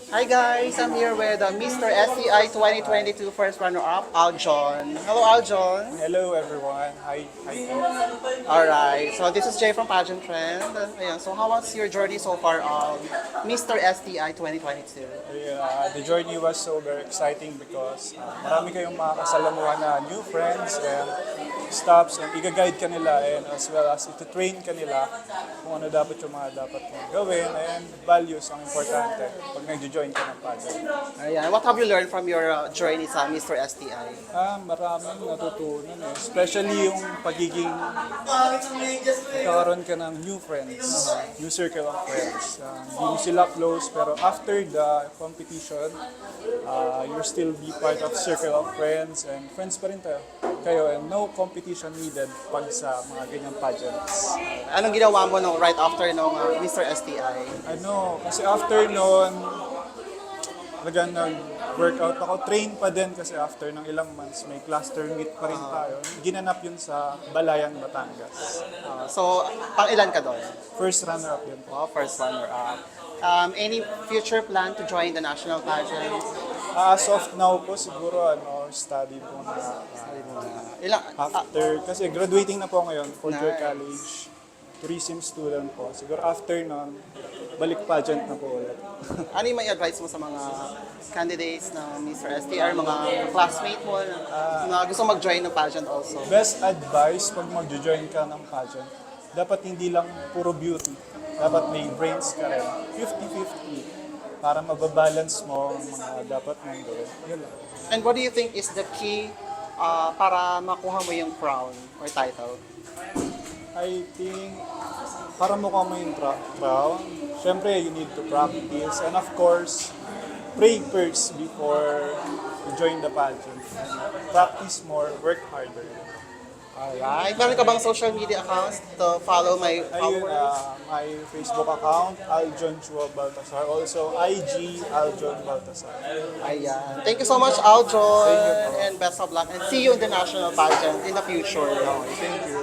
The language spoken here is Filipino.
Hi guys, I'm here with Mr. SCI 2022 first runner-up, Aljon. Hello Aljon. Hello everyone. Hi. Alright, so this is Jay from Pageant Trend. Ayan, so how was your journey so far of Mr. STI 2022? The journey was so very exciting because marami kayong makakasalamuhan na new friends and stops and i-guide ka nila and as well as ito-train ka nila kung ano dapat yung mga dapat mong gawin and values ang importante pag nag-join ka ng pageant. Ayan, what have you learned from your journey sa Mr. STI? Maraming natutunan eh. Especially yung pagiging nagkakaroon ka ng new friends, new circle of friends. Hindi mo sila close pero after the competition, you're still be part of circle of friends and friends pa rin kayo and no competition needed pag sa mga ganyang pageants. Anong ginawa mo no, right after nung Mr. STI? Kasi after noon, talagang nag-workout ako. Train pa din kasi after ng ilang months, may cluster meet pa rin tayo. Ginanap yun sa Balayan, Batangas. So, pang ilan ka doon? First runner-up yun po. Oh, first runner-up. Any future plan to join the national pageant? As of now po, siguro study po na Ilang, after, kasi graduating na po ngayon, fourth year Nice. college, tourism student po. Siguro after nun, balik pageant na po ulit. ano yung may advice mo sa mga candidates na Mr. STR, mga classmate mo na gusto mag-join ng pageant also? Best advice pag mag-join ka ng pageant, dapat hindi lang puro beauty. Dapat may brains ka rin. 50-50 para mababalance mo ang mga dapat mong gawin. Yun lang. And what do you think is the key para makuha mo yung crown or title? I think, para mukha mo yung crown, syempre you need to practice. And of course, pray first before you join the pageant. Practice more, work harder. Alright. Meron ka bang social media accounts to follow my Ayun, followers? my Facebook account, Aljon Chua Baltasar. Also, IG, Aljon Baltasar. Ayan. Thank you so much, Aljon. Thank you po. And best of luck. And see you in the national pageant in the future. Thank you.